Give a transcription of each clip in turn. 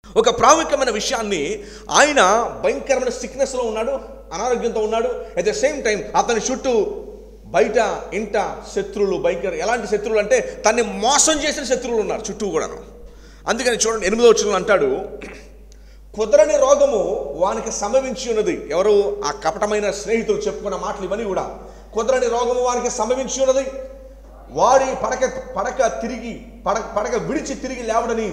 ఒక ప్రాముఖ్యమైన విషయాన్ని, ఆయన భయంకరమైన సిక్నెస్లో ఉన్నాడు, అనారోగ్యంతో ఉన్నాడు. అట్ ద సేమ్ టైం అతని చుట్టూ బయట ఇంట శత్రువులు, భయంకర ఎలాంటి శత్రువులు అంటే తన్ని మోసం చేసిన శత్రువులు ఉన్నారు చుట్టూ కూడాను. అందుకని చూడండి 8వ వచనంలో అంటాడు, కుదరని రోగము వానికి సంభవించి ఉన్నది. ఎవరు? ఆ కపటమైన స్నేహితులు చెప్పుకున్న మాటలు ఇవన్నీ కూడా. కుదరని రోగము వానికి సంభవించి ఉన్నది, వాడి పడక విడిచి తిరిగి లేవడని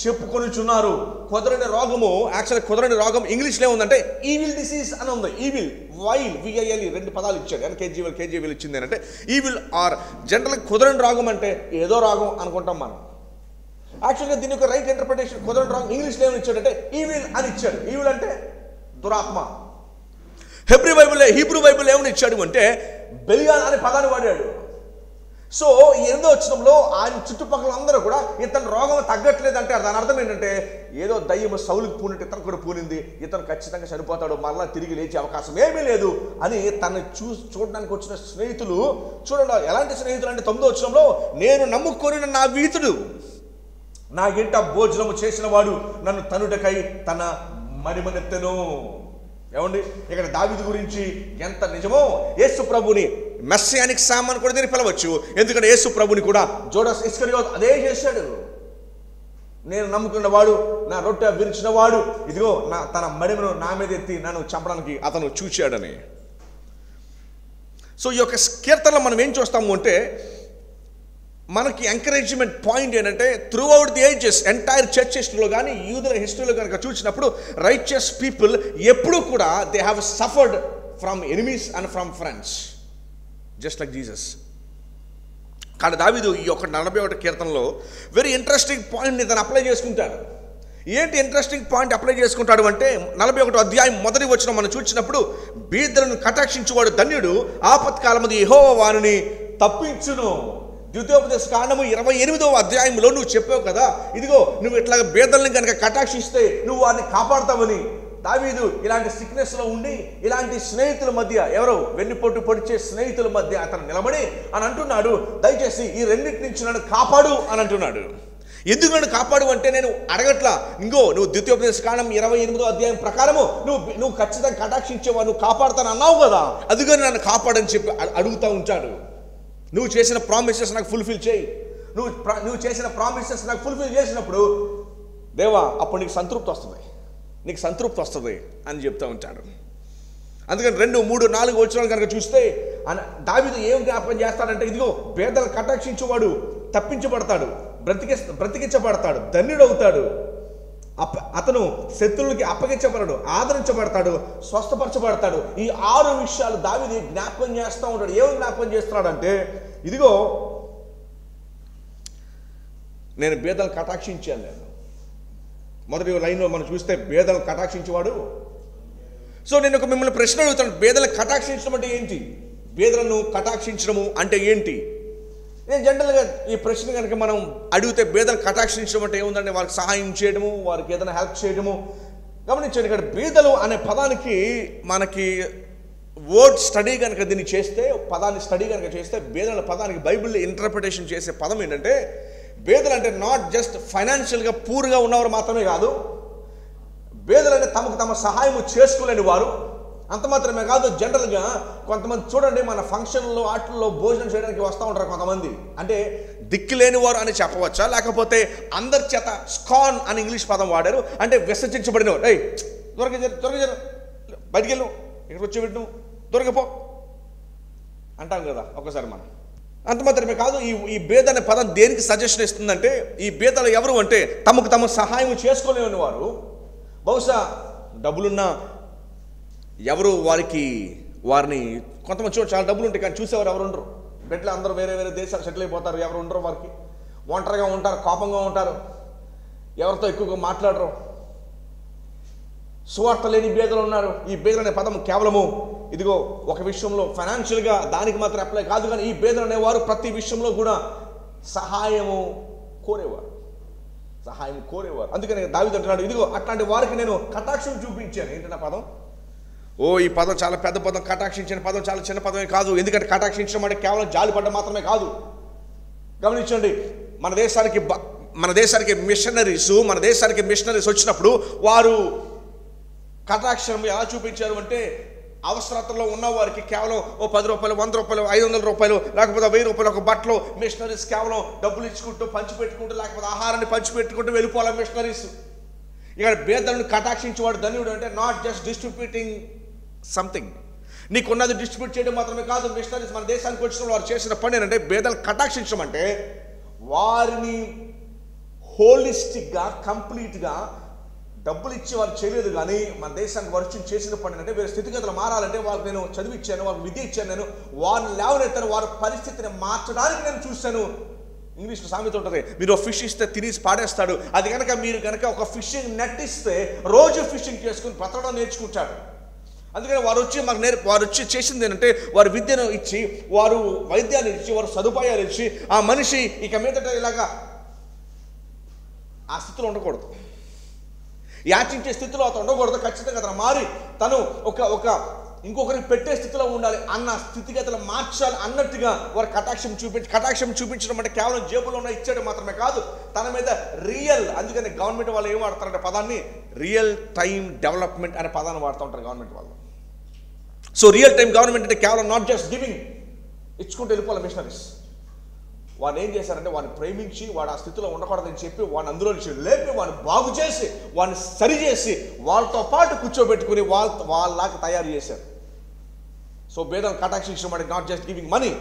చెప్పుకొనిచున్నారు. కుదరని రోగము, యాక్చువల్గా కుదరని రోగం ఇంగ్లీష్లో ఏముందంటే ఈవిల్ డిసీజ్ అని ఉంది. ఈవిల్, వైల్, విఐఎల్ 2 పదాలు ఇచ్చాడు. కేజీవీల్ ఇచ్చింది అంటే ఈవిల్ ఆర్ జనరల్గా కుదరని రోగం అంటే ఏదో రోగం అనుకుంటాం మనం. యాక్చువల్గా దీని యొక్క రైట్ ఇంటర్ప్రిటేషన్, కుదరని రోగం ఇంగ్లీష్లో ఏమని ఇచ్చాడంటే ఈవిల్ అని ఇచ్చాడు. ఈవిల్ అంటే దురాత్మ. హీబ్రూ బైబిల్ ఏమని ఇచ్చాడు అంటే బెలియాల్ అనే పదాన్ని వాడాడు. సో 8వ వచనంలో ఆయన చుట్టుపక్కల అందరూ కూడా ఇతని రోగం తగ్గట్లేదంటే దాని అర్థం ఏంటంటే ఏదో దయ్యము సౌలుకి పూనిట్టు ఇతను కూడా పూనింది, ఇతను ఖచ్చితంగా చనిపోతాడు, మరలా తిరిగి లేచే అవకాశం ఏమీ లేదు అని తను చూడడానికి వచ్చిన స్నేహితులు, చూడండి ఎలాంటి స్నేహితులు అంటే 9వ వచనంలో, నేను నమ్ముకొని నా వీతుడు, నా ఇంట భోజనము చేసిన వాడు నన్ను తనుటకై తన మడిమనెత్తెను. ఏమండి, ఇక్కడ దావీదు గురించి ఎంత నిజమో యేసు ప్రభుని మెస్సియానిక్ సామ్ అని కూడా దీన్ని పిలవచ్చు. ఎందుకంటే యేసు ప్రభుని కూడా జూడాస్ ఇస్కరియోత్ అదే చేశాడు. నేను నమ్ముకున్న వాడు, నా రొట్టె విరిచిన వాడు, ఇదిగో తన మడిమను నా మీద ఎత్తి నన్ను చంపడానికి అతను చూశాడని. సో ఈ యొక్క కీర్తనలో మనం ఏం చూస్తాము అంటే మనకి ఎంకరేజ్మెంట్ పాయింట్ ఏంటంటే through out the ages, entire church హిస్టరీలో కానీ యూదుల హిస్టరీలో కనుక చూసినప్పుడు రైచియస్ పీపుల్ ఎప్పుడూ కూడా they have suffered from enemies and from friends, just like Jesus. కానీ దావీదు ఈ యొక్క 41 కీర్తనలో వెరీ ఇంట్రెస్టింగ్ పాయింట్ని తను అప్లై చేసుకుంటాడు. ఏంటి ఇంట్రెస్టింగ్ పాయింట్ అప్లై చేసుకుంటాడు అంటే 41వ అధ్యాయం 1వ వచనం మనం చూసినప్పుడు, బీదలను కటాక్షించువాడు ధన్యుడు, ఆపత్కాలమందు యెహోవా వారిని తప్పించును. ద్వితీయోపదేశ కాండము 28వ అధ్యాయంలో నువ్వు చెప్పావు కదా, ఇదిగో నువ్వు ఇట్లా బేదల్ని కనుక కటాక్షిస్తే నువ్వు వారిని కాపాడతావని. దావీదు ఇలాంటి సిక్నెస్లో ఉండి ఇలాంటి స్నేహితుల మధ్య, ఎవరో వెన్నుపోటు పొడిచే స్నేహితుల మధ్య అతను నిలబడి అని అంటున్నాడు, దయచేసి ఈ రెండింటి నుంచి నన్ను కాపాడు అని అంటున్నాడు. ఎందుకు నన్ను కాపాడు అంటే నేను అడగట్లా, నువ్వు ద్వితీయోపదేశ కాండం 28వ అధ్యాయం ప్రకారము నువ్వు ఖచ్చితంగా కటాక్షించేవా, నువ్వు కాపాడుతాను అన్నావు కదా, అందుకని నన్ను కాపాడని చెప్పి అడుగుతూ ఉంటాడు. నువ్వు చేసిన ప్రామిసెస్ నాకు ఫుల్ఫిల్ చేయి, నువ్వు చేసిన ప్రామిసెస్ నాకు ఫుల్ఫిల్ చేసినప్పుడు దేవా అప్పుడు నీకు సంతృప్తి వస్తుంది అని చెప్తూ ఉంటాడు. అందుకని 2, 3, 4 వచనాలు కనుక చూస్తే దావీదు ఏం జ్ఞాపకం చేస్తాడంటే, ఇదిగో పేదలు కటాక్షించేవాడు తప్పించబడతాడు, బ్రతికించబడతాడు, ధన్యుడవుతాడు, అతను శత్రువులకి అప్పగించబడడు, ఆదరించబడతాడు, స్వస్థపరచబడతాడు. ఈ 6 విషయాలు దావీదు జ్ఞాపకం చేస్తూ ఉంటాడు. ఏమి జ్ఞాపకం చేస్తున్నాడంటే, ఇదిగో నేను బేదలు కటాక్షించాను. నేను మొదటి లైన్లో మనం చూస్తే బేదలు కటాక్షించేవాడు. సో నేను మిమ్మల్ని ప్రశ్న అడుగుతాను, బేదలను కటాక్షించడం అంటే ఏంటి? బేదలను కటాక్షించడము అంటే ఏంటి? నేను జనరల్గా ఈ ప్రశ్న కనుక మనం అడిగితే బేదలు కటాక్షించడం అంటే ఏముందంటే వారికి సహాయం చేయడము, వారికి ఏదైనా హెల్ప్ చేయడము. గమనించండి, ఇక్కడ బేదలు అనే పదానికి మనకి వర్డ్ స్టడీ కనుక దీన్ని చేస్తే, పదాన్ని స్టడీ కనుక చేస్తే, బేదల పదానికి బైబిల్ ఇంటర్ప్రిటేషన్ చేసే పదం ఏంటంటే, బేదలు అంటే నాట్ జస్ట్ ఫైనాన్షియల్గా పూర్గా ఉన్నవారు మాత్రమే కాదు, బేదలు అంటే తమకు తమ సహాయము చేసుకోలేని వారు. అంత మాత్రమే కాదు, జనరల్గా కొంతమంది చూడండి మన ఫంక్షన్లో వాటిల్లో భోజనం చేయడానికి వస్తూ ఉంటారు కొంతమంది. అంటే దిక్కులేని వారు అని చెప్పవచ్చా, లేకపోతే అందరి చేత స్కాన్ అని ఇంగ్లీష్ పదం వాడారు, అంటే విసర్జించబడిన వారు. త్వరగా బయటికి వెళ్ళు, ఇక్కడ వచ్చి పెట్టు, దొరకపో అంటాం కదా ఒకసారి మనం. అంత మాత్రమే కాదు, ఈ బేద అనే పదం దేనికి సజెషన్ ఇస్తుందంటే, ఈ బేదలు ఎవరు అంటే తమకు తమ సహాయం చేసుకోలేని వారు. బహుశా డబ్బులున్నా ఎవరు వారిని కొంతమంది చూడ చాలా డబ్బులు ఉంటాయి కానీ చూసేవారు ఎవరు ఉండరు. బెడ్లో అందరూ వేరే వేరే దేశాలు సెటిల్ అయిపోతారు, ఎవరు ఉండరు, వారికి ఒంటరిగా ఉంటారు, కోపంగా ఉంటారు, ఎవరితో ఎక్కువగా మాట్లాడరు. సువార్త లేని బేదలు ఉన్నారు. ఈ బేదలు అనే పదం కేవలము ఇదిగో ఒక విషయంలో ఫైనాన్షియల్గా దానికి మాత్రం అప్లై కాదు, కానీ ఈ బేదలు అనేవారు ప్రతి విషయంలో కూడా సహాయము కోరేవారు. అందుకని దావీదు అంటున్నాడు, ఇదిగో అట్లాంటి వారికి నేను కటాక్షం చూపించాను. ఏంటన్నా పదం? ఈ పదం చాలా పెద్ద పదం. కటాక్షించిన పదం చాలా చిన్న పదమే కాదు. ఎందుకంటే కటాక్షించడం అంటే కేవలం జాలిపడ్డం మాత్రమే కాదు. గమనించండి, మన దేశానికి మన దేశానికి మిషనరీస్ వచ్చినప్పుడు వారు కటాక్షం ఎలా చూపించారు అంటే, అవసరతలో ఉన్న వారికి కేవలం ఓ 10 రూపాయలు, 100 రూపాయలు, 500 రూపాయలు, లేకపోతే 1000 రూపాయలు ఒక బట్టలు మిషనరీస్ కేవలం డబ్బులు ఇచ్చుకుంటూ పంచిపెట్టుకుంటూ, లేకపోతే ఆహారాన్ని పంచిపెట్టుకుంటూ వెళ్ళిపోవాలి మిషనరీస్. ఇక్కడ పేదలను కటాక్షించేవాడు ధన్యుడు అంటే నాట్ జస్ట్ డిస్ట్రిబ్యూటింగ్ సంథింగ్, నీకున్నది డిస్ట్రిబ్యూట్ చేయడం మాత్రమే కాదు. మిషనరీస్ మన దేశానికి వచ్చిన వారు చేసిన పని ఏంటంటే పేదలను కటాక్షించడం అంటే వారిని హోలిస్టిక్గా, కంప్లీట్గా డబ్బులు ఇచ్చి వారు చేయలేదు. కానీ మన దేశానికి వర్షం చేసిన పని అంటే వేరే స్థితిగతులు మారాలంటే వాళ్ళకి నేను చదివిచ్చాను, వాళ్ళకి విద్య ఇచ్చాను, నేను వారిని లేవనెత్తాను, వారి పరిస్థితిని మార్చడానికి నేను చూశాను. ఇంగ్లీష్లో సామెత ఉంటుంది, మీరు ఫిష్ ఇస్తే తినేసి పాడేస్తాడు. అది కనుక మీరు కనుక ఒక ఫిషింగ్ నెట్ ఇస్తే రోజు ఫిషింగ్ చేసుకుని బ్రతకడం నేర్చుకుంటాడు. అందుకని వారు వచ్చి చేసింది ఏంటంటే వారు విద్యను ఇచ్చి, వారు వైద్యాన్ని ఇచ్చి, వారు సదుపాయాలు ఇచ్చి ఆ మనిషి ఇక మీదట ఇలాగా ఆ స్థితిలో ఉండకూడదు, యాచించే స్థితిలో అతను ఉండకూడదు. ఖచ్చితంగా అతను మారి తను ఇంకొకరికి పెట్టే స్థితిలో ఉండాలి అన్న స్థితిగతులు మార్చాలి అన్నట్టుగా వారు కటాక్షం చూపించడం అంటే కేవలం జేబులో ఉన్న ఇచ్చేయడం మాత్రమే కాదు, తన మీద రియల్. అందుకని గవర్నమెంట్ వాళ్ళు ఏం వాడతారంటే పదాన్ని రియల్ టైం డెవలప్మెంట్ అనే పదాన్ని వాడుతూ ఉంటారు గవర్నమెంట్ వాళ్ళు. సో రియల్ టైం గవర్నమెంట్ అంటే కేవలం నాట్ జస్ట్ గివింగ్, ఇచ్చుకుంటూ వెళ్ళిపోవాలి మిషనరీస్. వాడిని ఏం చేశారంటే వాడిని ప్రేమించి వాడు ఆ స్థితిలో ఉండకూడదని చెప్పి వాడిని అందులో నుంచి లేపి వాడిని బాగు చేసి వాడిని సరిచేసి వాళ్ళతో పాటు కూర్చోబెట్టుకుని వాళ్ళలాగా తయారు చేశారు. సో పేదలను కటాక్షించడం అంటే not just giving money.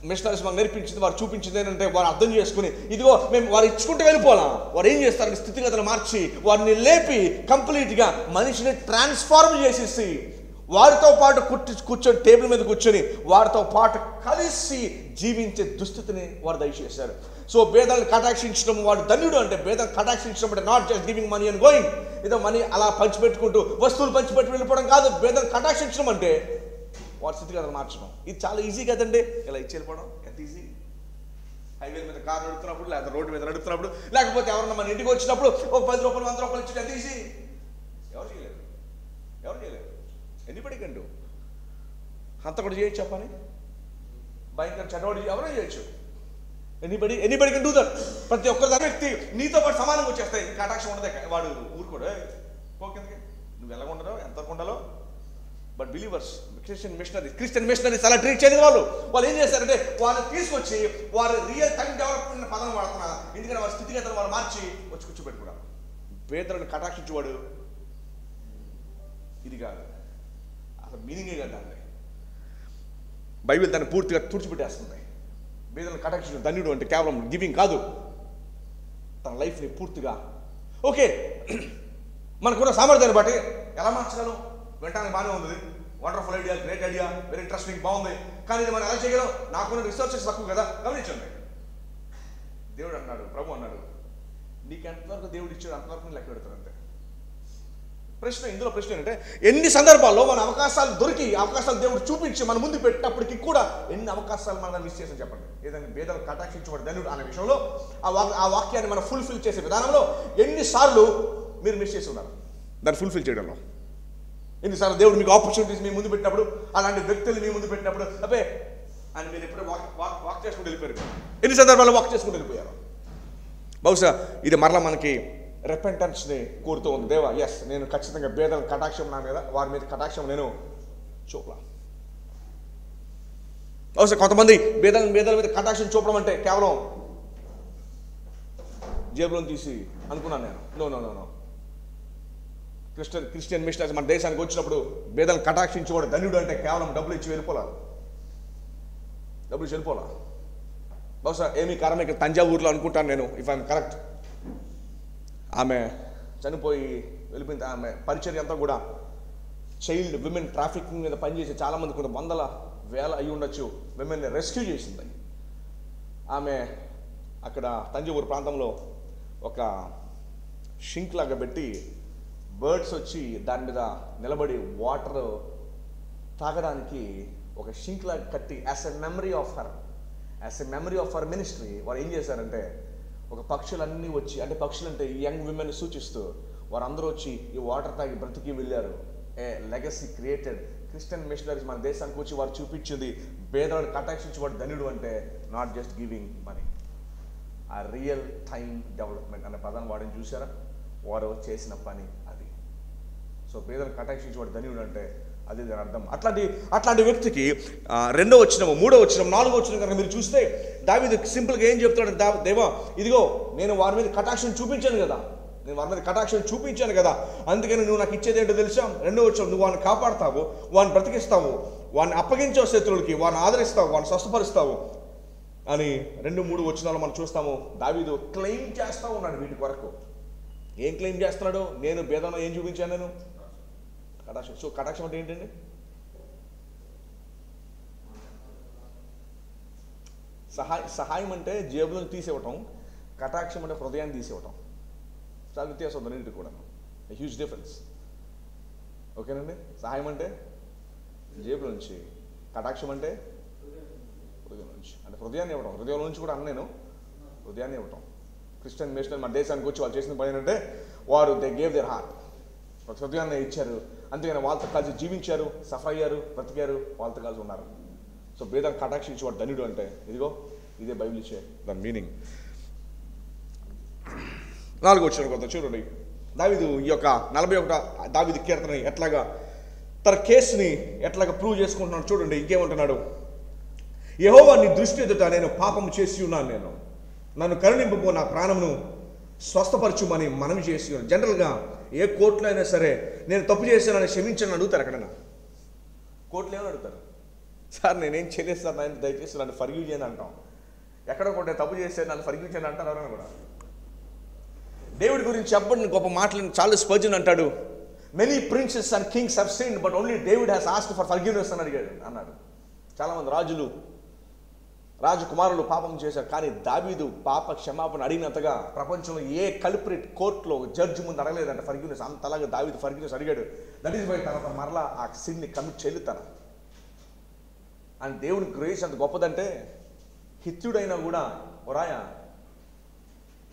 Missionaries మాకు నేర్పించింది, వారు చూపించింది ఏంటంటే వారు అర్థం చేసుకుని ఇదిగో మేము వారు ఇచ్చుకుంటూ వెళ్ళిపోవాలా. వారు ఏం చేస్తారంటే స్థితిగతులు మార్చి వారిని లేపి కంప్లీట్గా మనిషిని ట్రాన్స్ఫార్మ్ చేసేసి వారితో పాటు కూర్చొని టేబుల్ మీద కూర్చొని వారితో పాటు కలిసి జీవించే దుస్థితిని వారు దయచేశారు. సో పేదలను కటాక్షించడం వాడు ధన్యుడు అంటే, పేదలను కటాక్షించడం అంటే not just giving money and going, ఏదో మనీ అలా పంచిపెట్టుకుంటూ వస్తువులు పంచిపెట్టి వెళ్ళిపోవడం కాదు. పేదలను కటాక్షించడం అంటే వారి స్థితిగతులు మార్చడం. ఇది చాలా ఈజీ కదండి, ఇలా ఇచ్చి వెళ్ళిపోవడం ఎంత ఈజీ. హైవే మీద కారు నడుపుతున్నప్పుడు, లేకపోతే రోడ్డు మీద నడుపుతున్నప్పుడు, లేకపోతే ఎవరన్నా మన ఇంటికి వచ్చినప్పుడు ఒక 10 రూపాయలు, 100 రూపాయలు ఇచ్చి ఎంత ఈజీ. ఎవరు చేయలేరు. Anybody can do. హంతకుడు చేయొచ్చు ఆ పని, భయంకర చెడ్డవాడు ఎవరో చేయొచ్చు. Anybody can do that. ప్రతి ఒక్కరి వ్యక్తి నీతో పాటు సమానంగా వచ్చేస్తాయి. కటాక్షం ఉండదే, వాడు ఊరుకోడు, పోకిందకి నువ్వు ఎలా ఉండదో ఎంతవరకు ఉండాలో. బట్ బిలీవర్స్, క్రిస్టియన్ మిషనరీస్ అలా ట్రీట్ చేయలేదు. వాళ్ళు ఏం చేశారంటే వాళ్ళు తీసుకొచ్చి వారు రియల్ టైం డెవలప్మెంట్ పదం వాడుతున్నారు. ఎందుకంటే వారి స్థితిగతులు వారు మార్చి వచ్చి కూర్చోబెట్టుకున్నారు. పేదలను కటాక్షించేవాడు ఇది కాదు, అసలు మీనింగే కదా. దాన్ని బైబిల్ దాన్ని పూర్తిగా తుడిచిపెట్టేస్తుంది. పేదలను కటాక్షించిన ధన్యుడు అంటే కేవలం గివింగ్ కాదు, తన లైఫ్ని పూర్తిగా ఓకే మనకున్న సామర్థ్యాన్ని బట్టి ఎలా మార్చగలం. వినడానికి బాగానే ఉంది, wonderful idea, great idea, very interesting, బాగుంది. కానీ ఇది మనం ఎలా చేయగలం? నాకున్న రిసోర్సెస్ తక్కువ కదా. గమనించండి, దేవుడు అన్నాడు, ప్రభు అన్నాడు, నీకు ఎంతవరకు దేవుడు ఇచ్చాడు అంతవరకు లెక్క పెడతాడు అంతే. ఇందులో ప్రశ్న ఏంటంటే ఎన్ని సందర్భాల్లో మన అవకాశాలు దొరికి, అవకాశాలు దేవుడు చూపించి మన ముందు పెట్టినప్పటికీ కూడా ఎన్ని అవకాశాలు మనం మిస్ చేసాం చెప్పండి. ఏదైనా పేదలు కటాక్షించబడి ధన్యుడు అనే విషయంలో ఆ వాక్యాన్ని మనం ఫుల్ఫిల్ చేసే విధానంలో ఎన్నిసార్లు మీరు మిస్ చేసి ఉన్నారు దాన్ని ఫుల్ఫిల్ చేయడంలో. ఎన్నిసార్లు దేవుడు మీకు ఆపర్చునిటీస్ మీ ముందు పెట్టినప్పుడు, అలాంటి వ్యక్తులు మీ ముందు పెట్టినప్పుడు అబ్బే అని మీరు ఎప్పుడో వాక్ చేసుకుంటూ వెళ్ళిపోయారు. ఎన్ని సందర్భాల్లో వాక్ చేసుకుంటూ వెళ్ళిపోయారు. బహుశా ఇది మరలా మనకి రెపెంటెన్స్ని కోరుతూ ఉంది. దేవా, ఎస్, నేను ఖచ్చితంగా పేదల కటాక్షం నా మీద, వారి మీద కటాక్షం నేను చూపలా. బహుశా కొంతమంది పేదల మీద కటాక్షం చూపడం అంటే కేవలం జేబులో తీసి అనుకున్నాను నేను. నో. క్రిస్టియన్ మిషనరీస్ మన దేశానికి వచ్చినప్పుడు పేదలను కటాక్షించేవాడు ధన్యుడు అంటే కేవలం డబ్బులు ఇచ్చి వెళ్ళిపోలా. బహుశా ఏమీ కారణం ఇక్కడ తంజావూరులో అనుకుంటాను నేను, ఇఫ్ ఐఎమ్ కరెక్ట్. ఆమె చనిపోయి వెళ్ళిపోయింది. ఆమె పరిచర్య అంతా కూడా చైల్డ్ విమెన్ ట్రాఫికింగ్ మీద పనిచేసి చాలామంది, కొంత వందల వేల అయి ఉండొచ్చు, విమెన్ని రెస్క్యూ చేసింది. ఆమె అక్కడ తంజావూరు ప్రాంతంలో ఒక షింక్ లాగా పెట్టి బర్డ్స్ వచ్చి దాని మీద నిలబడి వాటర్ తాగడానికి ఒక షింక్ లాగా కట్టి as a memory of her ministry వారు ఏం చేశారంటే ఒక పక్షులన్నీ వచ్చి, అంటే పక్షులు అంటే యంగ్ విమెన్ సూచిస్తూ వారందరూ వచ్చి ఈ వాటర్ తాగి బ్రతికి వెళ్ళారు. ఏ లెగసీ క్రియేటెడ్. క్రిస్టియన్ మిషనరీస్ మన దేశానికి వచ్చి వారు చూపించింది పేదలను కటాక్షించేవాడు ధన్యుడు అంటే నాట్ జస్ట్ గివింగ్ మనీ. ఆ రియల్ టైం డెవలప్మెంట్ అనే పదాన్ని వాడిని చూసారా? వారు చేసిన పని అది. సో పేదలను కటాక్షించి వాడు ధన్యుడు అంటే అది దాని అర్థం. అట్లాంటి వ్యక్తికి 2వ వచనం, 3వ వచనం, 4వ వచనం కనుక మీరు చూస్తే దావీదు సింపుల్గా ఏం చెప్తాడు? దేవా, ఇదిగో నేను వారి మీద కటాక్షం చూపించాను కదా, అందుకని నువ్వు నాకు ఇచ్చేది ఏంటో తెలుసా? 2వ వచనం, నువ్వు వాడిని కాపాడతావు, వాడిని బ్రతికిస్తావు, వాడిని అప్పగించావు శత్రువులకి, వాడిని ఆదరిస్తావు, వాడిని స్వస్థపరుస్తావు అని 2, 3 వచనాలు మనం చూస్తాము. దావీదు క్లెయిమ్ చేస్తూ ఉన్నాడు వీటి కొరకు. ఏం క్లెయిమ్ చేస్తున్నాడు? నేను భేదంలో ఏం చూపించాను? నేను కటాక్షం. సో కటాక్షం అంటే ఏంటండి? సహాయం అంటే జేబులను తీసేవటం, కటాక్షం అంటే హృదయాన్ని తీసేవటం. చాలా వ్యత్యాసం ఉంది రెండింటికి కూడా, హ్యూజ్ డిఫరెన్స్. ఓకేనండి? సహాయం అంటే జేబుల నుంచి, కటాక్షం అంటే హృదయం నుంచి. అంటే హృదయాన్ని ఇవ్వడం, హృదయం నుంచి కూడా నేను హృదయాన్ని ఇవ్వటం. క్రిస్టియన్ మిషనరీ మన దేశానికి వచ్చి వాళ్ళు చేసిన పని ఏంటంటే వారు దే గేవ్ దేర్ హార్ట్, హృదయాన్ని ఇచ్చారు. అంతేగాని వాళ్ళతో కలిసి జీవించారు, సఫర్ అయ్యారు, బ్రతికారు, వాళ్ళతో కలిసి ఉన్నారు. సో భేదాన్ని కటాక్షించి వాడు ధన్యుడు అంటే ఇదిగో ఇదే బైబిల్ ఇచ్చే దాని మీనింగ్. 4వ వచనం కొంత చూడండి. దావీదు ఈ యొక్క 41 దావీదు కీర్తనని ఎట్లాగా తన కేసుని ఎట్లాగా ప్రూవ్ చేసుకుంటున్నాడు చూడండి. ఇంకేమంటున్నాడు? యెహోవా నీ దృష్టి ఎదుట నేను పాపం చేసి ఉన్నాను, నేను నన్ను కరుణింపు, నా ప్రాణమును స్వస్థపరచుమని మనవి చేసి ఉన్నాను. జనరల్గా ఏ కోర్టులో అయినా సరే నేను తప్పు చేశానని క్షమించని అడుగుతారు. ఎక్కడైనా కోర్టులో ఏమని అడుగుతారు? సార్ నేనేం చేయలేదు సార్, నేను దయచేసి నన్ను ఫర్గివ్ చేయని అంటాం. ఎక్కడ కూడా తప్పు చేస్తే నన్ను ఫర్గివ్ చేయని అంటారు ఎవరైనా కూడా. దేవుడి గురించి చెప్పండి గొప్ప మాటలు చార్లెస్ స్పర్జన్ అంటాడు, many princess and Kings have sinned but only David has asked for forgiveness అని అన్నాడు. చాలామంది రాజకుమారులు పాపం చేశారు, కానీ దావీదు పాప క్షమాపణ అడిగినంతగా ప్రపంచంలో ఏ కల్ప్రిట్ కోర్టులో జడ్జి ముందు అడగలేదంట ఫర్గివ్నెస్. అంతలాగా దావీదు ఫర్గివ్నెస్ అడిగాడు. దట్ ఈస్ బై తర్వాత మరలా ఆ సిన్ని కమిట్ చేయలుతాను. అండ్ దేవుడి గ్రేస్ అంత గొప్పదంటే హిత్యుడైనా కూడా ఒరాయ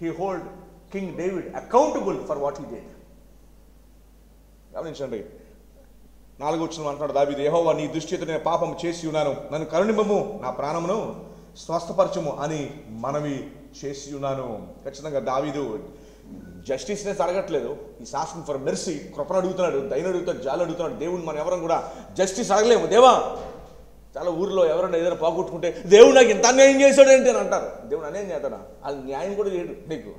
he hold king David accountable for what he did. గమనించండి. 4వ వచనం అంటున్నాడు దావీదు, యెహోవా నీ దృష్టి ఎదుట నేను పాపం చేసి ఉన్నాను, నన్ను కరుణింపుము, నా ప్రాణమును స్వస్థపరచుము అని మనవి చేసి ఉన్నాను. ఖచ్చితంగా దావీదు జస్టిస్నెస్ అడగట్లేదు, ఈ ఆస్కింగ్ ఫర్ మెర్సీ, కృపను అడుగుతున్నాడు, దయను అడుగుతాడు, జాలు అడుగుతున్నాడు. దేవుడు మనం ఎవరం కూడా జస్టిస్ అడగలేము. దేవా, చాలా ఊర్లో ఎవరైనా ఏదైనా పోగొట్టుకుంటే దేవుడు నాకు ఇంత అన్యాయం చేశాడు ఏంటి అని అంటారు. దేవుడు అన్యాయం చేస్తాడా? వాళ్ళు న్యాయం కూడా చేయడు నీకు,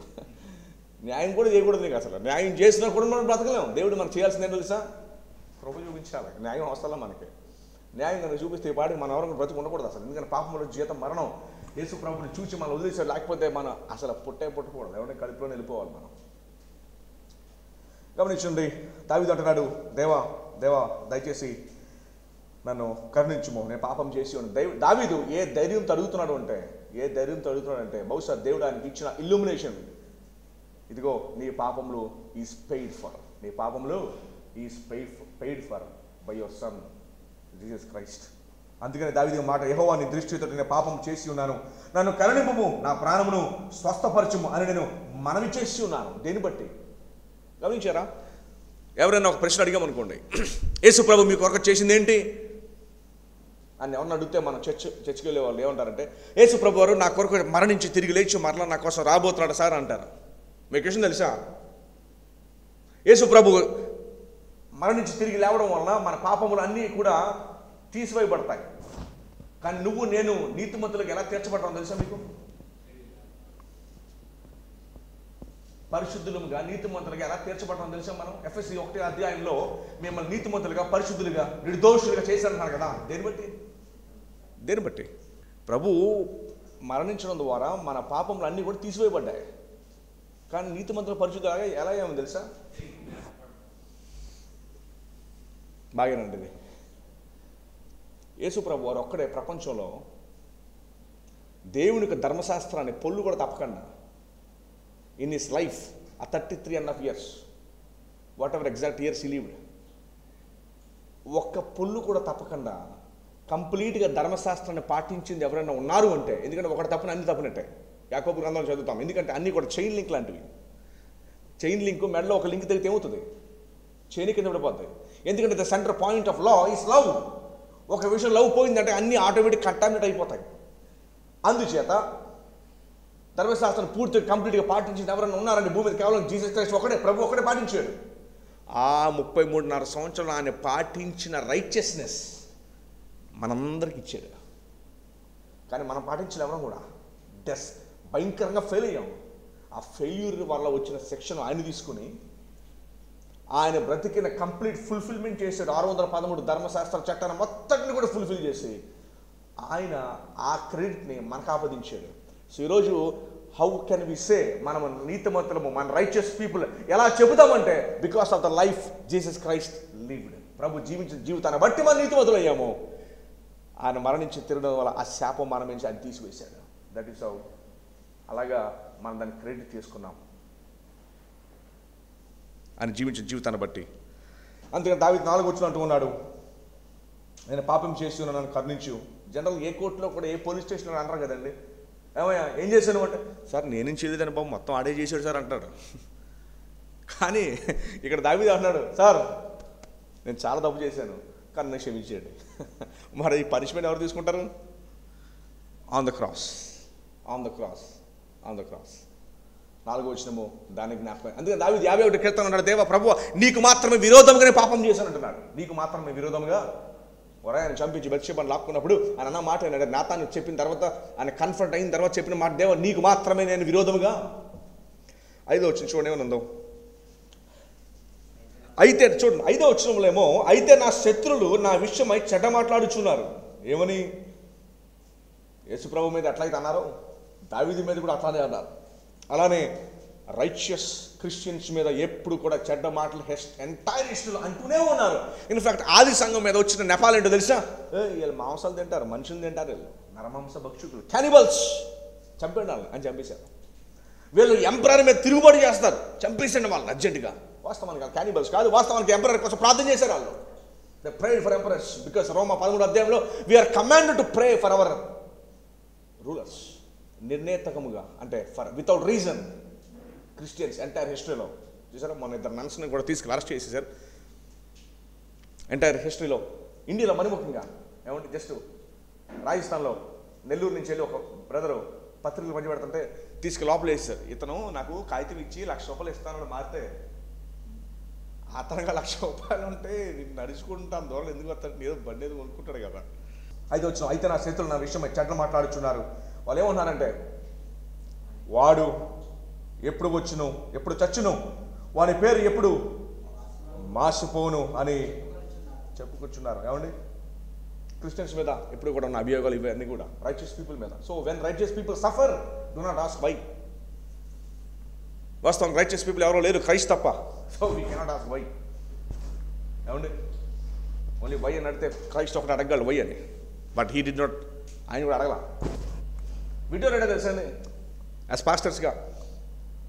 న్యాయం కూడా చేయకూడదు నీకు. అసలు న్యాయం చేసినా కూడా మనం బ్రతకలేము. దేవుడు మనకు చేయాల్సిందే తెలుసా? కృప చూపించాలి. న్యాయం అవసరం మనకి. న్యాయం కనుక చూపిస్తే ఈ పాటికి మనం ఎవరైనా బ్రతికి ఉండకూడదు అసలు. ఎందుకంటే పాపంలో జీతం మరణం. యేసు ప్రభుని చూసి మనం వదిలేసాడు, లేకపోతే మనం అసలు పుట్టకూడదు, ఎవరైనా కడుపులో వెళ్ళిపోవాలి మనం. గమనించండి, దావీదు అంటున్నాడు, దేవా దయచేసి నన్ను కరుణించుము, నేను పాపం చేసి ఉన్నాను. దావీదు ఏ ధైర్యంతో అడుగుతున్నాడు అంటే బహుశా దేవుడు ఆయనకి ఇచ్చిన ఇల్యూమినేషన్, ఇదిగో నీ పాపములు ఈజ్ పెయిడ్ ఫర్, నీ పాపములు is paid for by your son Jesus Christ. అందుకని దావీదు మాట, యెహోవా నీ దృష్టితో నేను పాపం చేసి ఉన్నాను, నన్ను కరుణింపుము, నా ప్రాణమును స్వస్థపరచుము అని నేను మనవి చేసి ఉన్నాను. దేన్ని బట్టి? గమనించారా? ఎవరైనా ఒక ప్రశ్న అడిగామనుకోండి, యేసు ప్రభు మీ కొరకు చేసింది ఏంటి అని ఎవరిని అడిగితే మనం చర్చికి వెళ్ళే వాళ్ళు ఏమంటారంటే, యేసు ప్రభు వారు నా కొరకు మరణించి తిరిగి లేచి మరలా నా కోసం రాబోతున్నాడు సార్ అంటారు. మీకు విషయం తెలుసా? యేసు ప్రభు మరణించి తిరిగి లేవడం వలన మన పాపములు అన్నీ కూడా తీసివేయబడతాయి. కానీ నువ్వు నేను నీతిమంతులకు ఎలా తీర్చబడతాం తెలుసా మీకు? పరిశుద్ధులుగా నీతిమంతులుగా ఎలా తీర్చబడతాం తెలుసా మనం? ఎఫెసీ 1వ అధ్యాయంలో మిమ్మల్ని నీతిమంతులుగా పరిశుద్ధులుగా నిర్దోషులుగా చేశారన్నారు కదా. దేని బట్టి? ప్రభు మరణించడం ద్వారా మన పాపములు అన్నీ కూడా తీసివేయబడ్డాయి. కానీ నీతిమంతుల పరిశుద్ధులుగా ఎలా ఏమో తెలుసా? బాగానండి. ఇది యేసు ప్రభు వారు ఒక్కడే ప్రపంచంలో దేవుని యొక్క ధర్మశాస్త్రాన్ని పొల్లు కూడా తప్పకుండా ఇన్ హిస్ లైఫ్ ఆ 33.5 years, what ever exact years he lived, ఒక్క పొల్లు కూడా తప్పకుండా కంప్లీట్గా ధర్మశాస్త్రాన్ని పాటించింది ఎవరైనా ఉన్నారు అంటే, ఎందుకంటే ఒకటి తప్పని అన్ని తప్పనట్టే. యాకోబు గ్రంథం చదువుతాం, ఎందుకంటే అన్నీ కూడా చైన్ లింక్ లాంటివి. చైన్ లింక్ మెడలో ఒక లింక్ తెగితే ఏమవుతుంది? చైన్ కింద పడిపోతాయి. ఎందుకంటే the centre point of law is love. ఒక విషయం లవ్ పోయిందంటే అన్నీ ఆటోమేటిక్ కంటామినేట్ అయిపోతాయి. అందుచేత ధర్మశాస్త్రం పూర్తిగా కంప్లీట్గా పాటించిన ఎవరైనా ఉన్నారండి భూమి మీద? కేవలం జీసస్ క్రైస్ట్ ఒకడే, ప్రభు ఒకటే పాటించాడు. ఆ 33.5 సంవత్సరాలు ఆయన పాటించిన రైచియస్నెస్ మనందరికి ఇచ్చాడు. కానీ మనం పాటించిన ఎవరం కూడా భయంకరంగా ఫెయిల్ అయ్యాం. ఆ ఫెయిల్యూర్ వల్ల వచ్చిన శిక్షను ఆయన తీసుకుని ఆయన బ్రతికిన కంప్లీట్ ఫుల్ఫిల్మెంట్ చేశాడు. 613 ధర్మశాస్త్ర చట్టాన్ని మొత్తాన్ని కూడా ఫుల్ఫిల్ చేసి ఆయన ఆ క్రెడిట్ని మనకు ఆపాదించాడు. సో ఈరోజు హౌ కెన్ వి సే మనం నీతిమంతులము, మన రైచియస్ పీపుల్ ఎలా చెబుతామంటే because of the life Jesus Christ lived. ప్రభు జీవించిన జీవితాన్ని బట్టి మనం నీతిమంతులు అయ్యాము. ఆయన మరణించి తిరగడం వల్ల ఆ శాపం మన నుంచి ఆయన తీసివేశాడు. That is how. అలాగా మనం దాన్ని క్రెడిట్ తీసుకున్నాం ఆయన జీవించిన జీవితాన్ని బట్టి. అందుకని దావీదు 4వ వచనం అంటూ ఉన్నాడు, నేను పాపం చేసి ఉన్నాను కరుణించు. జనరల్ ఏ కోర్టులో కూడా ఏ పోలీస్ స్టేషన్లో అంటారు కదండి, ఏమయ్యా ఏం చేశాను అంటే, సార్ నేనేం చేయలేదని బాబు మొత్తం ఆడే చేశాడు సార్ అంటాడు. కానీ ఇక్కడ దావీదు అన్నాడు, సార్ నేను చాలా తప్పు చేశాను కానీ నేను క్షమించాడు. మరి ఈ పనిష్మెంట్ ఎవరు తీసుకుంటారు? On the cross, on the cross, on the cross. 4వ వచనము దానికి జ్ఞాపకం. అందుకని దావీదు 51 కీర్తన అన్నాడు, దేవా ప్రభువా నీకు మాత్రమే విరోధంగానే పాపం చేశాను అంటున్నాడు. నీకు మాత్రమే విరోధంగా ఆయన చంపించి బత్షెబను లాక్కున్నప్పుడు ఆయన అన్న మాట అయినాడు. నాతాను చెప్పిన తర్వాత ఆయన కన్ఫర్ట్ అయిన తర్వాత చెప్పిన మాట, దేవా నీకు మాత్రమే నేను విరోధముగా. 5వ వచనం చూడండి ఏమనుందో. అయితే చూడండి 5వ వచనంలో ఏమో, అయితే నా శత్రులు నా విషయమై చెడ్డ మాట్లాడుచున్నారు. ఏమని? యేసుప్రభు మీద ఎట్లయితే అన్నారో దావీదు మీద కూడా అట్లానే అన్నారు. అలానే రైచియస్ క్రిస్టియన్స్ మీద ఎప్పుడు కూడా చెడ్డ మాటలు ఎంటైర్ హిస్టరీలో అంటూనే ఉన్నారు. ఇన్ఫాక్ట్ ఆది సంఘం మీద వచ్చిన నెపాలు ఏంటో తెలుసా? వీళ్ళు మాంసాలు తింటారు, మనుషులు తింటారు, వీళ్ళు నరమాంస భక్షకులు, క్యానిబల్స్, చంపేయండి వాళ్ళని అని చంపేశారు. వీళ్ళు ఎంపరర్ మీద తిరుగుబాటు చేస్తారు, చంపేసండి వాళ్ళని అర్జెంటుగా. వాస్తవానికి క్యానిబల్స్ కాదు, వాస్తవానికి ఎంపరర్ కోసం ప్రార్థన చేశారు వాళ్ళు. They prayed for emperors because రోమా 13వ అధ్యాయంలో we are commanded to pray for our rulers. నిర్ణేతకముగా అంటే for without reason Christians entire హిస్టరీలో చూసారా. మొన్న 2 నన్స్ని కూడా తీసుకుని అరెస్ట్ చేసేసారు. ఎంటైర్ హిస్టరీలో ఇండియాలో మణిముఖ్యంగా ఏమంటే జస్ట్ రాజస్థాన్లో నెల్లూరు నుంచి వెళ్ళి ఒక బ్రదరు పత్రికలు పంచి పెడుతుంటే తీసుకు లోపల వేసేసారు. ఇతను నాకు కాగితం ఇచ్చి ₹1,00,000 ఇస్తానని మారితే అతనుగా ₹1,00,000 ఉంటే నేను నడుచుకుంటాను దూరం ఎందుకు వస్తాడు, ఏదో బండి ఏదో కొనుక్కుంటాడు కదా. 5వ వచనం, అయితే నా శత్రులు నా విషయమై చెడ్డ మాట్లాడుచున్నారు. వాళ్ళు ఏమన్నారంటే, వాడు ఎప్పుడు వచ్చును ఎప్పుడు చచ్చును, వాని పేరు ఎప్పుడు మాసిపోను అని చెప్పుకొచ్చున్నారు. ఏమండి? క్రిస్టియన్స్ మీద ఎప్పుడు కూడా ఉన్న అభియోగాలు ఇవన్నీ కూడా రైచియస్ పీపుల్ మీద. So when righteous people suffer do not ask why. వాస్తవం రైచియస్ పీపుల్ ఎవరో లేరు క్రైస్ట్ తప్ప. So we cannot ask why. ఏమండి? ఓన్లీ వై అని అడిగితే క్రైస్ట్ ఒకటి అడగలడు వై అని. బట్ హీ డి నాట్, ఆయన కూడా అడగల. వీడియో ఏంటో తెలుసండి, యాజ్ పాస్టర్స్గా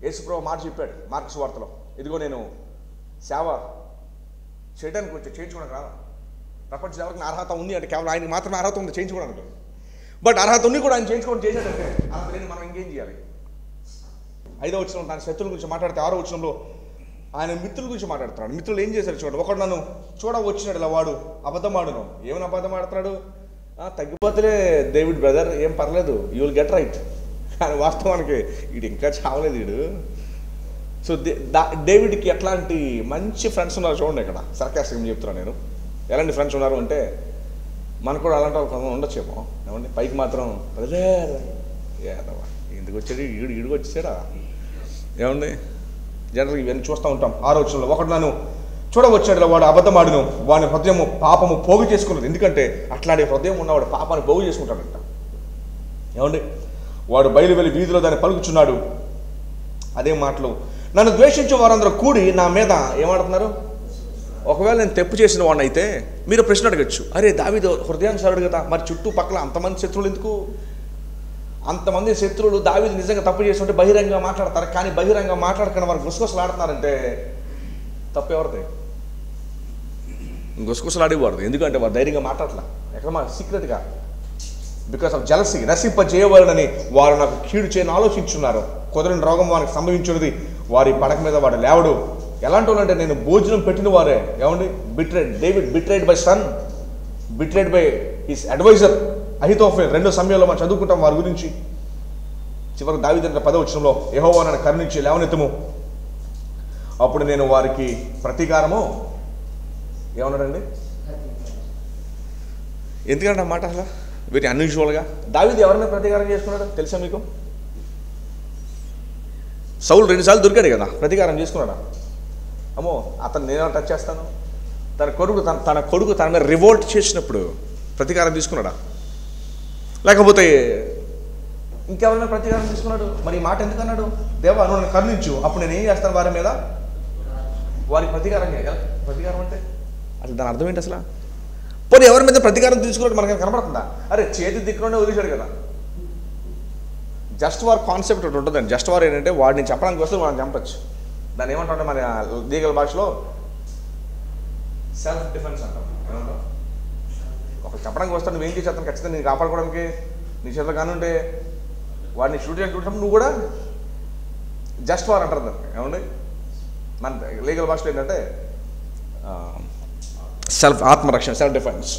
యేసుప్రభు మాట చెప్పాడు మార్క్స్ వార్తలో, ఇదిగో నేను సేవ చేయడానికి వచ్చి చేయించుకోవడానికి రాను. ప్రపంచ సేవకు నా అర్హత ఉంది అంటే కేవలం ఆయనకి మాత్రమే అర్హత ఉంది చేయించుకోవడానికి. బట్ అర్హత ఉంది కూడా ఆయన చేయించుకోవడం చేశాడంటే అర్హత లేని మనం ఇంకేం చేయాలి? 5వ వచనం దాని శత్రువుల గురించి మాట్లాడితే 6వ వచనంలో ఆయన మిత్రుల గురించి మాట్లాడుతున్నాడు. మిత్రులు ఏం చేశారు చూడండి. ఒకడు నన్ను చూడ వచ్చినాడు ఇలా, వాడు అబద్ధమాడును. ఏమైనా అబద్ధం ఆడుతున్నాడు? తగ్గిపోతలే డేవిడ్ బ్రదర్, ఏం పర్లేదు, యూ విల్ గెట్ రైట్. కానీ వాస్తవానికి వీడు ఇంకా చావలేదు వీడు. సో డేవిడ్కి ఎట్లాంటి మంచి ఫ్రెండ్స్ ఉన్నారు చూడండి. ఇక్కడ సర్కాస్టిక్గా చెప్తున్నాను నేను. ఎలాంటి ఫ్రెండ్స్ ఉన్నారు అంటే మనకు కూడా అలాంటి వాళ్ళు కొంతమంది ఉండొచ్చేమో. ఏమండి? పైకి మాత్రం బ్రదర్ ఎందుకు వచ్చాడు ఈడికి వచ్చేసాడా? ఏమండి? జనరల్గా ఇవన్నీ చూస్తూ ఉంటాం. 6వ వచనంలో ఒకడు నన్ను చూడవచ్చాడు, వాడు అబద్ధమాడును, వాని హృదయము పాపము పోగు చేసుకున్నది. ఎందుకంటే అట్లాంటి హృదయం ఉన్నవాడు పాపాన్ని పోగు చేసుకుంటాడంట. ఏమండి? వాడు బయలు వెళ్ళి వీధిలో దాన్ని పలుకుచున్నాడు. అదే మాటలు, నన్ను ద్వేషించే వారందరూ కూడి నా మీద ఏమాడుతున్నారు? ఒకవేళ నేను తప్పు చేసిన వాడిని అయితే మీరు ప్రశ్న అడగచ్చు, అరే దావీదు హృదయానుసారుడు కదా, మరి చుట్టుపక్కల అంతమంది శత్రువులు ఎందుకు? అంతమంది శత్రువులు దావీదు నిజంగా తప్పు చేస్తుంటే బహిరంగంగా మాట్లాడతారు, కానీ బహిరంగంగా మాట్లాడకుండా వారు గుసగుసలు ఆడుతున్నారంటే తప్పు ఎవరిది? గుసగుసలు ఆడేవారు. ఎందుకంటే వారు ధైర్యంగా మాట్లాడలే, ఎక్కడ మా సీక్రెట్గా బికాస్ ఆఫ్ జలసీ నశింపజేయవలనని వారు నాకు కీడు చేయని ఆలోచించున్నారు. కుదరని రోగం వారికి సంభవించున్నది, వారి పడక మీద వాడు లేవడు. ఎలాంటి వాళ్ళు అంటే నేను భోజనం పెట్టిన వారే. ఏమండి? Betrayed David, betrayed by son, betrayed by his adviser Ahithophel. 2 సమయంలో మనం చదువుకుంటాం వారి గురించి. చివరికి దావీదు 10వ వచనంలో, యెహోవా నన్ను కరుణించి లేవనెత్తుము, అప్పుడు నేను వారికి ప్రతీకారము ఏమన్నాడండి? ఎందుకంటే ఆ మాట అసలు వెరీ అన్యూజువల్గా. దావీదు ఎవరైనా ప్రతీకారం చేసుకున్నాడు తెలుసా మీకు? సౌలు 2 సార్లు దొరికాడు కదా, ప్రతీకారం చేసుకున్నాడా? అమ్మో అతను నేను టచ్ చేస్తాను. తన కొడుకు తన మీద రివోల్ట్ చేసినప్పుడు ప్రతీకారం తీసుకున్నాడా? లేకపోతే ఇంకెవరైనా ప్రతీకారం తీసుకున్నాడు? మరి ఈ మాట ఎందుకు అన్నాడు? దేవా నువ్వు నన్ను కరుణించు, అప్పుడు నేను ఏం చేస్తాను వారి మీద? వారికి ప్రతీకారం చేయాలి. ప్రతీకారం అంటే అసలు దాని అర్థం ఏంటి అసలు? పోనీ ఎవరి మీద ప్రతీకారం తీసుకున్నట్టు మనకి కనపడుతుందా? అరే చేతి దిక్కులోనే వదిలేశాడు కదా. జస్ట్ వార్ కాన్సెప్ట్ ఒకటి ఉంటుందండి. జస్ట్ వార్ ఏంటంటే వాడిని చెప్పడానికి వస్తే మనం చంపచ్చు. దాన్ని ఏమంటామంటే మన లీగల్ భాషలో సెల్ఫ్ డిఫెన్స్ అంటాం. ఏమంటాం? ఒక చెప్పడానికి వస్తాను, నువ్వేం చేసేస్తాను ఖచ్చితంగా నేను కాపాడుకోవడానికి నీ చేతిలో కానుంటే వాడిని షూట్ చేసుకుంటాం, నువ్వు కూడా జస్ట్ వార్ అంటారు దాన్ని. ఏమండి మన లీగల్ భాషలో ఏంటంటే ఆత్మరక్షణ, సెల్ఫ్ డిఫెన్స్.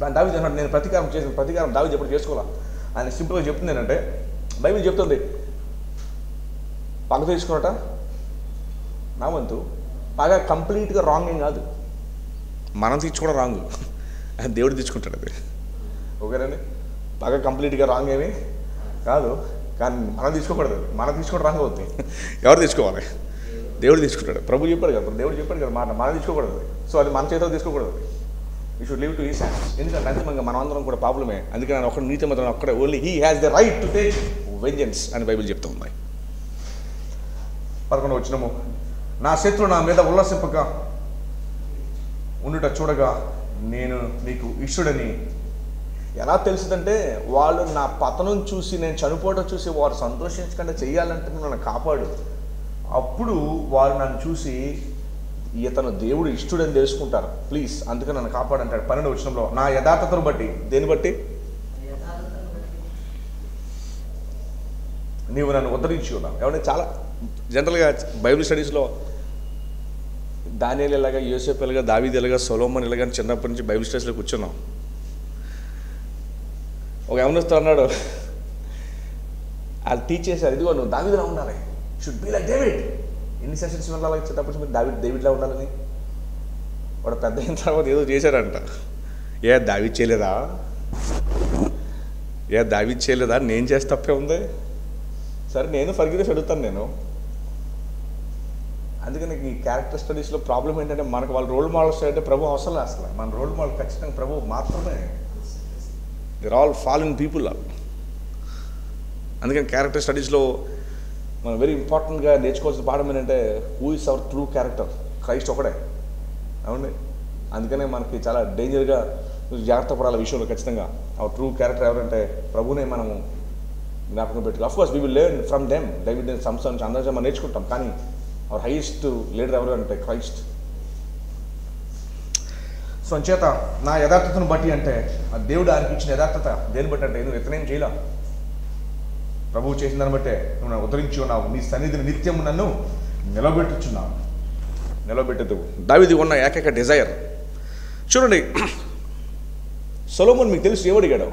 దాని దావీదు అన్నాడు నేను ప్రతీకారం దావీదు ఎప్పుడు చేసుకోవాలా? ఆయన సింపుల్గా చెప్తుంది ఏంటంటే, బైబిల్ చెప్తుంది పగ తీసుకున్నట నా వంతు. పగ కంప్లీట్గా రాంగ్ ఏం కాదు, మనం తీర్చుకోవడం రాంగ్, దేవుడు తీసుకుంటాడు అది. ఓకేనండి, పగ కంప్లీట్గా రాంగ్ ఏమీ కాదు, కానీ మనం తీసుకోకూడదు. మనం తీసుకోవడం రాంగ్ అవుతుంది. ఎవరు తీసుకోవాలి? దేవుడు తీసుకుంటాడు. ప్రభు చెప్పాడు కదా, దేవుడు చెప్పాడు కదా మాట, మనం తీసుకోకూడదు. సో అది మన చేతిలో తీసుకోకూడదు. You should live to his hands. ఎందుకంటే అంతిమంగా మనం అందరం కూడా పాపులమే. అందుకని ఆయన ఒక్కడు నీతి మాత్రం ఒక్కడే, only he has the right to take vengeance అని బైబిల్ చెప్తూ ఉంది. 11వ వచనము, నా శత్రువు నా మీద ఉల్లాసింపక ఉండుట చూడగా నేను నీకు ఇష్టుడని. ఎలా తెలుసుదంటే వాళ్ళు నా పతనం చూసి, నేను చనిపోవడం చూసి వారు సంతోషించకుండా చెయ్యాలంటే నన్ను కాపాడు. అప్పుడు వారు నన్ను చూసి ఇతను దేవుడు ఇష్టుడని తెలుసుకుంటారు. ప్లీజ్ అందుకని నన్ను కాపాడంటాడు. 12వ వచనంలో, నా యథార్థతను బట్టి. దేని బట్టి? నీవు నన్ను ఉద్ధరించి ఉన్నావు. ఎవరైనా చాలా జనరల్గా బైబిల్ స్టడీస్లో దానియేలు ఎలాగా, యోసేపు ఎలాగా, దావీదు ఎలాగా, సొలొమోను ఎలాగా చిన్నప్పటి నుంచి బైబిల్ స్టడీస్లో కూర్చున్నాం. ఒక యవనస్తుడు అన్నాడు, వాళ్ళు టీచ్ చేశారు, ఇదిగో నువ్వు దావీదులా ఉండాలి, షుడ్ బి లైక్ డేవిడ్. ఎన్ని సెషన్స్ వెళ్ళాలి వచ్చేటప్పుడు మీరు డేవిడ్లా ఉండాలని. వాడు పెద్ద అయిన తర్వాత ఏదో చేశాడంట. దావీదు చేయలేదా? నేను చేస్తే తప్పే ఉంది. సరే నేను ఫర్గివ్నెస్ అడుగుతాను నేను. అందుకని ఈ క్యారెక్టర్ స్టడీస్లో ప్రాబ్లం ఏంటంటే మనకు వాళ్ళు రోల్ మోడల్స్ అంటే ప్రభు అవసరం. అసలు మన రోల్ మోడల్ ఖచ్చితంగా ప్రభు మాత్రమే. దిర్ ఆల్ ఫాలన్ పీపుల్. అందుకని క్యారెక్టర్ స్టడీస్లో మనం వెరీ ఇంపార్టెంట్గా నేర్చుకోవాల్సిన పాఠం ఏంటంటే who is our true character? Christ ఒకడే. అవునండి, అందుకనే మనకి చాలా డేంజర్గా జాగ్రత్త పడాల విషయంలో. ఖచ్చితంగా అవర్ ట్రూ క్యారెక్టర్ ఎవరంటే ప్రభునే మనము జ్ఞాపకం పెట్టుకో. Of course we will learn from them. David సంస్థ అందరూ మనం నేర్చుకుంటాం. కానీ అవర్ హైయెస్ట్ లీడర్ ఎవరు అంటే క్రైస్ట్. సో అంచేత నా యథార్థతను బట్టి అంటే ఆ దేవుడు ఆయనకి ఇచ్చిన యథార్థత దేని బట్టి అంటే నువ్వు ఇతనేం చేయలా, ప్రభువు చేసిన దాన్ని బట్టే నువ్వు నన్ను ఉద్ధరించి ఉన్నావు, నీ సన్నిధిని నిత్యం నన్ను నిలబెట్టుదు. దావీదు ఉన్న ఏకైక డిజైర్ చూడండి. సొలొమోను మీకు తెలుసు ఏమడిగాడు?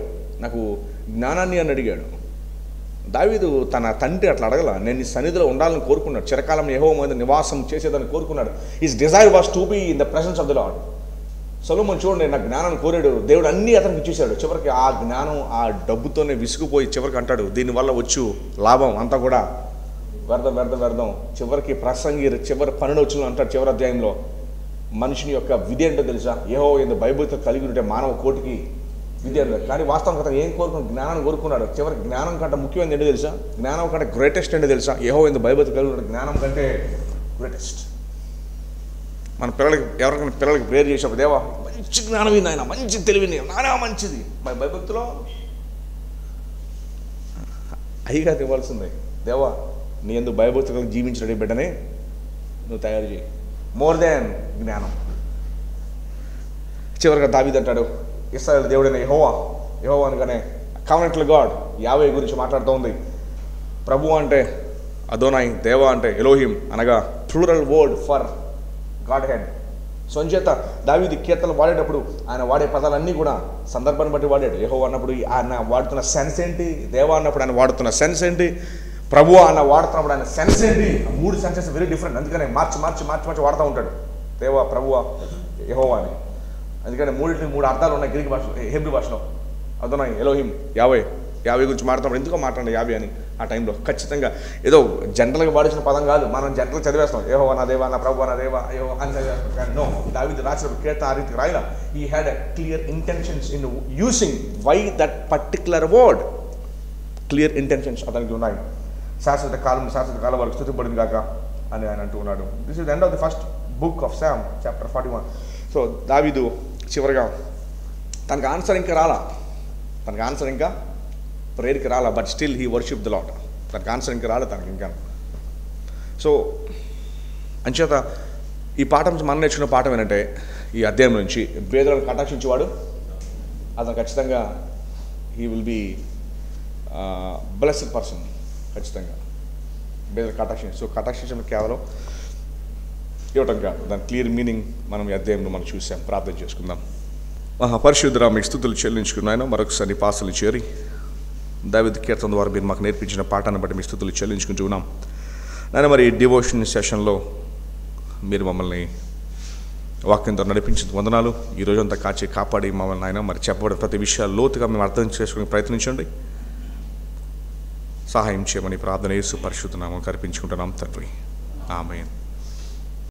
నాకు జ్ఞానాన్ని అని అడిగాడు. దావీదు తన తండ్రి అట్లా అడగల. నేను నీ సన్నిధిలో ఉండాలని కోరుకున్నాడు. చిరకాలం యెహోవా మీద నివాసం చేసేదని కోరుకున్నాడు. His desire was to be in the presence of the lord. సొలొమోను చూడండి, నాకు జ్ఞానాన్ని కోరాడు, దేవుడు అన్నీ అతనికి ఇచ్చేశాడు. చివరికి ఆ జ్ఞానం ఆ డబ్బుతోనే విసుగుపోయి చివరికి అంటాడు, దీనివల్ల వచ్చు లాభం అంతా కూడా వ్యర్థం. చివరికి ప్రసంగి చివరి 12వ వచనంలో అంటాడు, చివరి అధ్యాయంలో, మనిషిని యొక్క విధి ఏంటో తెలుసా? యెహోవా యందు భయభక్తులు కలిగి ఉంటే మానవ కోటికి విధి అంటే. కానీ వాస్తవం అతను ఏం కోరుకున్నాడు? జ్ఞానాన్ని కోరుకున్నాడు. చివరికి జ్ఞానం కంటే ముఖ్యమైనది ఏంటో తెలుసా? జ్ఞానం కంటే గ్రేటెస్ట్ ఏంటో తెలుసా? యెహోవా యందు భయభక్తులు కలిగి ఉన్నాడు. జ్ఞానం కంటే గ్రేటెస్ట్. మన ఎవరికైనా పిల్లలకి ప్రేయర్ చేసేప్పుడు, దేవా మంచి జ్ఞానం నాయన, మంచి తెలివిని నానా మంచిది. మరి భయభక్తిలో అయ్యిగా ఇవ్వాల్సిందే. దేవా నీ ఎందుకు భయభక్తులు జీవించిన బిడ్డనే నువ్వు తయారు చేయి, మోర్ దాన్ జ్ఞానం. చివరిగా దావీదు అంటాడు, ఇశ్రాయేలు దేవుడైన యెహోవా అనగానే కవెనెంటల్ గాడ్ యావే గురించి మాట్లాడుతూ ఉంది. ప్రభు అంటే అదోనాయ్, దేవా అంటే ఎలోహిం, అనగా plural word for godhead. So అంచేత దావీదు కీర్తనలు వాడేటప్పుడు ఆయన వాడే పదాలన్నీ కూడా సందర్భాన్ని బట్టి వాడాడు. యెహోవా అన్నప్పుడు ఆయన వాడుతున్న సెన్స్ ఏంటి, దేవా అన్నప్పుడు ఆయన వాడుతున్న సెన్స్ ఏంటి, ప్రభువా అన్న వాడుతున్నప్పుడు ఆయన సెన్స్ ఏంటి, 3 సెన్సెస్ వెరీ డిఫరెంట్. అందుకనే మార్చి వాడుతూ ఉంటాడు దేవా, ప్రభువా, యెహోవా అని. అందుకని 3 అర్థాలు ఉన్నాయి గ్రీక్ భాషలో, హెబ్రీ భాషలో. అదోనై, ఎలోహిం, యావే గురించి మాట్లాడుతున్నప్పుడు ఎందుకో మాట్లాడండి యావే అని. ఆ టైంలో ఖచ్చితంగా ఏదో జనరల్గా వాడిసిన పదం కాదు, మనం జనరల్గా చదివేస్తాం యెహోవా నా దేవా, నా ప్రభువా నా దేవా, అయ్యో అని చదివేస్తాం. కానీ నో, దావీదు రాసినప్పుడు కీర్తన ఆ రీతికి రాయలా. He had a clear intentions in using why that particular word. Clear intentions అతనికి ఉన్నాయి. శాశ్వత కాలం వరకు స్తుతింపబడింది కాక అని ఆయన అంటూ ఉన్నాడు. This is the end of the first book of psalm, chapter 41. So దావీదు చివరిగా తనకు ఆన్సర్ ఇంకా ప్రేయర్కి రాలా, but still he worship the lord. తనకు ఆన్సర్ ఇంకా రాలే తనకి ఇంకా. సో అంచేత ఈ పాఠం నుంచి మనం నేర్చుకున్న పాఠం ఏంటంటే, ఈ అధ్యాయం నుంచి పేదలను కటాక్షించేవాడు అతను ఖచ్చితంగా he will be blessed person. ఖచ్చితంగా పేదలు కటాక్షించ. సో కటాక్షించడం కేవలం ఇవ్వటం కాదు, దాని క్లియర్ మీనింగ్ మనం ఈ అధ్యాయంలో మనం చూసాం. ప్రార్థన చేసుకుందాం. మహాపరిశుద్ధుడా, మీకు స్తుతులు చెల్లించుకున్నాను. మరొకసారి పాసలు చేరి దావీదు కీర్తన ద్వారా మీరు మాకు నేర్పించిన పాఠాన్ని బట్టి మీ స్తుతులు చెల్లించుకుంటున్నాం నాయన. మరి డివోషన్ సెషన్లో మీరు మమ్మల్ని వాక్యంతో నడిపించిన వందనాలు. ఈ రోజంతా కాపాడి మమ్మల్ని ఆయన మరి చెప్పబడిన ప్రతి విషయాలు లోతుగా మేము అర్థం చేసుకుని ప్రయత్నించండి. సహాయం చేయమని ప్రార్థన యేసు పరిశుద్ధ నామములో అర్పించుకుంటున్నాం తండ్రి. ఆమేన్.